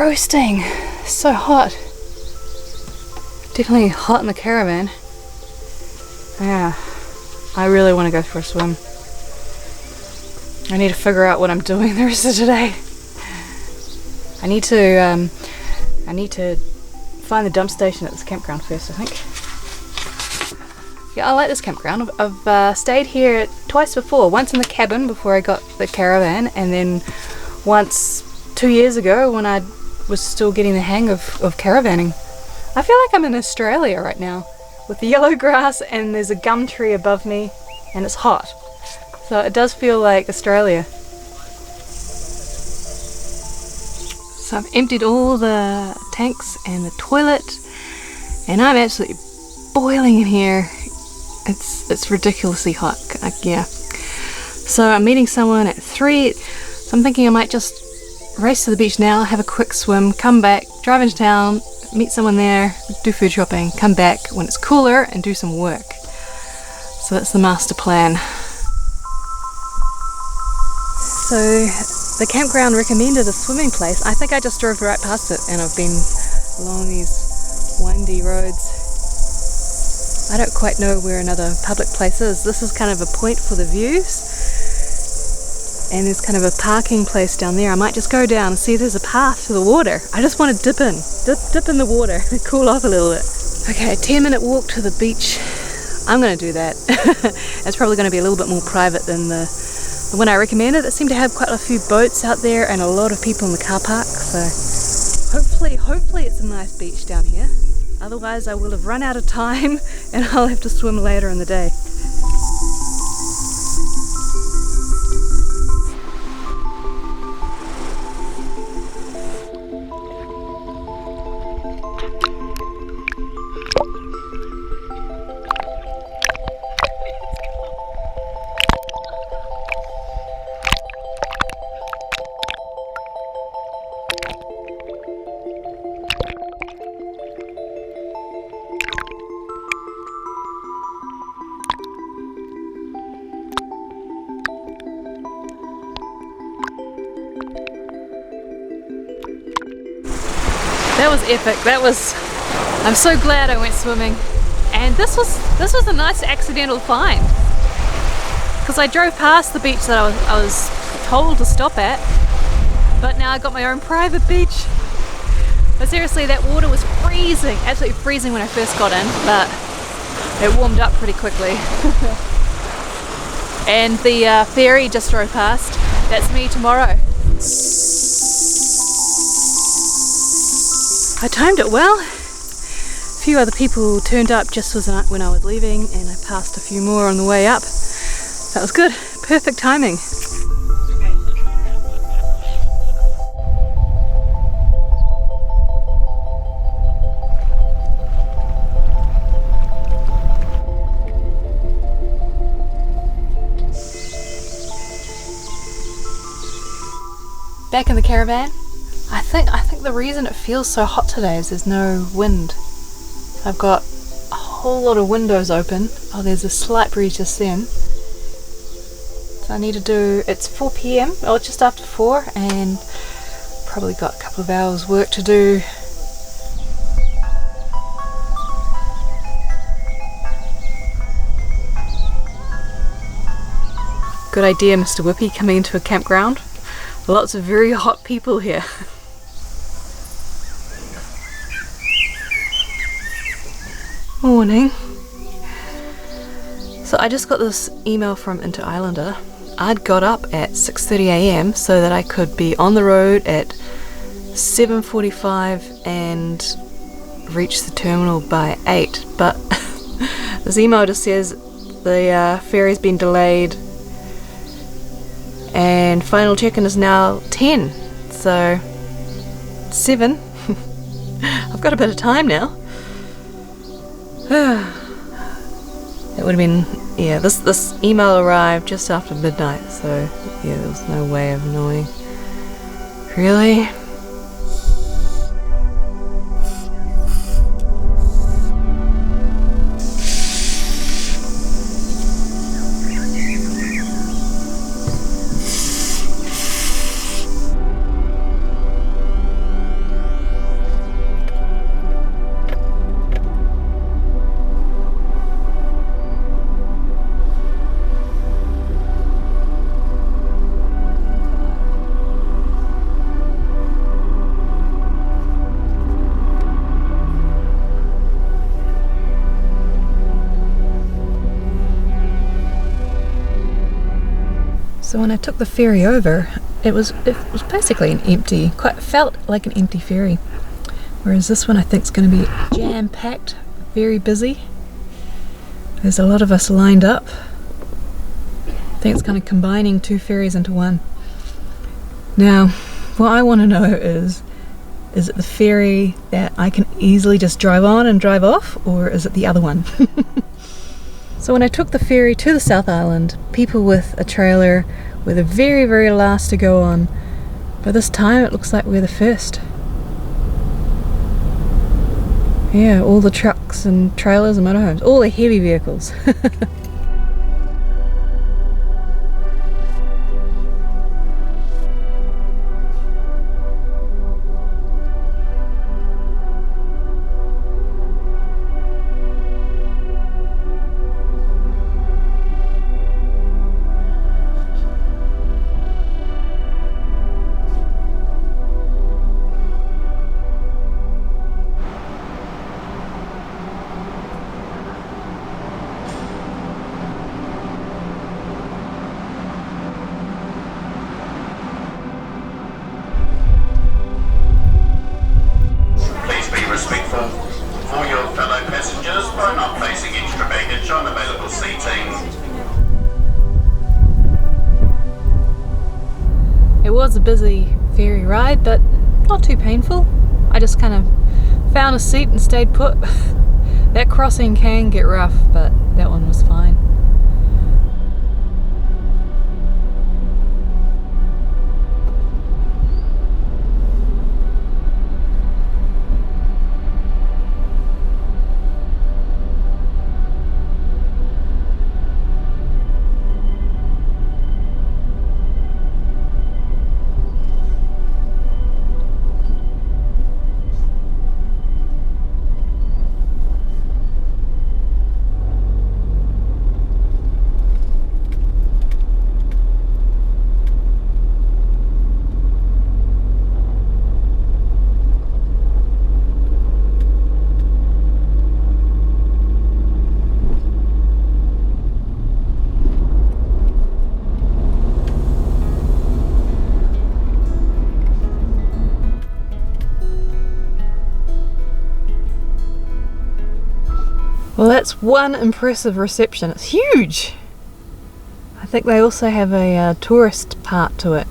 roasting. So hot. Definitely hot in the caravan. Yeah, I really want to go for a swim. I need to figure out what I'm doing the rest of today. I need to find the dump station at this campground first, I think. Yeah, I like this campground. I've stayed here twice before. Once in the cabin before I got the caravan, and then once 2 years ago when I was still getting the hang of caravanning. I feel like I'm in Australia right now with the yellow grass, and there's a gum tree above me and it's hot. So it does feel like Australia. So I've emptied all the tanks and the toilet, and I'm absolutely boiling in here. It's ridiculously hot. Yeah. So I'm meeting someone at 3. So I'm thinking I might just race to the beach now, have a quick swim, come back, drive into town, meet someone there, do food shopping, come back when it's cooler and do some work. So that's the master plan. So the campground recommended a swimming place. I think I just drove right past it, and I've been along these windy roads. I don't quite know where another public place is. This is kind of a point for the views, and there's kind of a parking place down there. I might just go down and see if there's a path to the water. I just want to dip in the water, cool off a little bit. Okay, a 10-minute walk to the beach. I'm going to do that. It's probably going to be a little bit more private than the one I recommended. It seemed to have quite a few boats out there and a lot of people in the car park. So hopefully it's a nice beach down here. Otherwise I will have run out of time and I'll have to swim later in the day. That was epic. I'm so glad I went swimming. And this was a nice accidental find. Because I drove past the beach that I was told to stop at, but now I got my own private beach. But seriously, that water was freezing, absolutely freezing when I first got in, but it warmed up pretty quickly. And the ferry just drove past. That's me tomorrow. I timed it well. A few other people turned up just when I was leaving, and I passed a few more on the way up. That was good. Perfect timing. Back in the caravan. I think the reason it feels so hot today is there's no wind. I've got a whole lot of windows open. Oh, there's a slight breeze just then. So I need to do, it's 4 PM, or just after 4, and probably got a couple of hours work to do. Good idea, Mr. Whippy, coming into a campground. Lots of very hot people here. Morning. So I just got this email from Inter Islander. I'd got up at 6:30 AM so that I could be on the road at 7:45 and reach the terminal by 8. But this email just says the ferry's been delayed and final check-in is now 10. So 7. I've got a bit of time now. It would have been, yeah, this email arrived just after midnight, so yeah, there was no way of knowing. Really? So when I took the ferry over, it was basically an empty, felt like an empty ferry. Whereas this one I think is going to be jam-packed, very busy. There's a lot of us lined up. I think it's kind of combining two ferries into one. Now, what I want to know is it the ferry that I can easily just drive on and drive off, or is it the other one? So when I took the ferry to the South Island, people with a trailer were the very, very last to go on. But this time it looks like we're the first. Yeah, all the trucks and trailers and motorhomes, all the heavy vehicles. Respectful for your fellow passengers by not placing extra baggage on available seating. It was a busy ferry ride, but not too painful. I just kind of found a seat and stayed put. That crossing can get rough, but that one was fine. Well, that's one impressive reception. It's huge! I think they also have a tourist part to it.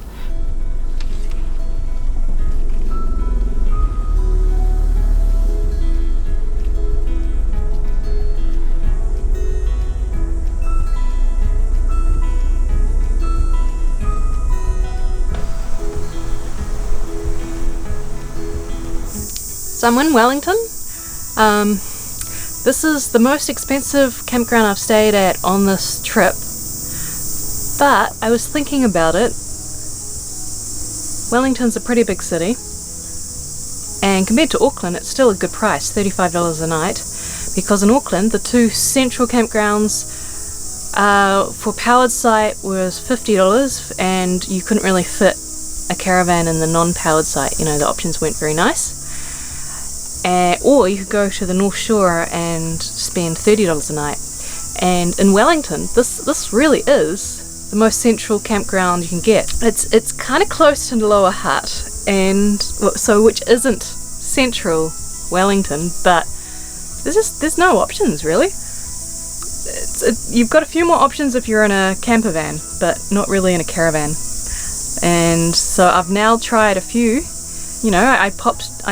So I'm in Wellington. This is the most expensive campground I've stayed at on this trip, but I was thinking about it. Wellington's a pretty big city, and compared to Auckland it's still a good price, $35 a night, because in Auckland the two central campgrounds for powered site was $50, and you couldn't really fit a caravan in the non-powered site. You know, the options weren't very nice. Or you could go to the North Shore and spend $30 a night. And in Wellington, this really is the most central campground you can get. It's kind of close to Lower Hutt, and so which isn't central Wellington, but there's no options really. You've got a few more options if you're in a camper van, but not really in a caravan. And so I've now tried a few. You know, I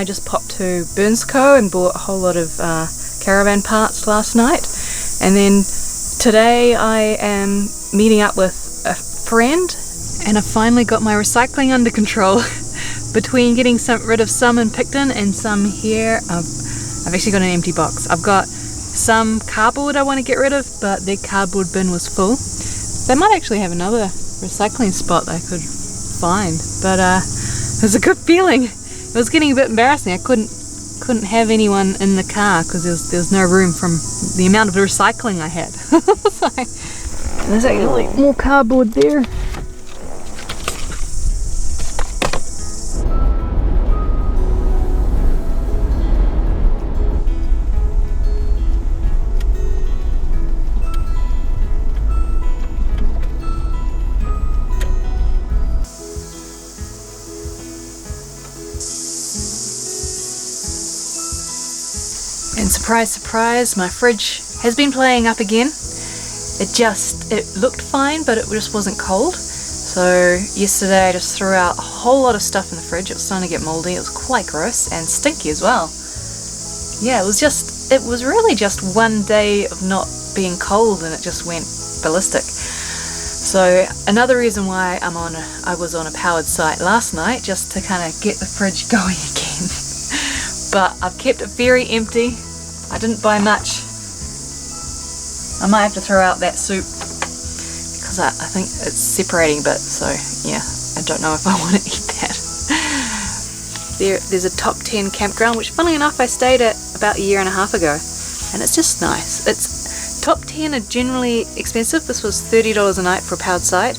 just popped to Burnsco and bought a whole lot of caravan parts last night, and then today I am meeting up with a friend, and I finally got my recycling under control. Between getting rid of some in Picton and some here, I've actually got an empty box. I've got some cardboard I want to get rid of, but their cardboard bin was full. They might actually have another recycling spot that I could find, but it was a good feeling. It was getting a bit embarrassing. I couldn't have anyone in the car because there was no room from the amount of recycling I had. So, there's actually more cardboard there. Surprise, surprise, my fridge has been playing up again. It looked fine, but it just wasn't cold. So yesterday I just threw out a whole lot of stuff in the fridge. It was starting to get moldy. It was quite gross and stinky as well. Yeah, it was really just one day of not being cold and it just went ballistic. So another reason why I was on a powered site last night, just to kind of get the fridge going again. But I've kept it very empty. I didn't buy much. I might have to throw out that soup because I think it's separating a bit, so yeah, I don't know if I want to eat that. There's a top 10 campground, which funnily enough I stayed at about a year and a half ago, and it's just nice. It's top 10 are generally expensive. This was $30 a night for a powered site,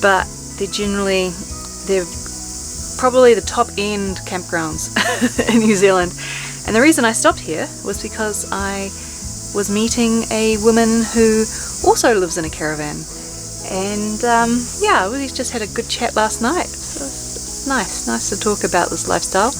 but they're probably the top end campgrounds in New Zealand. And the reason I stopped here was because I was meeting a woman who also lives in a caravan, and yeah, we just had a good chat last night. So it's nice to talk about this lifestyle.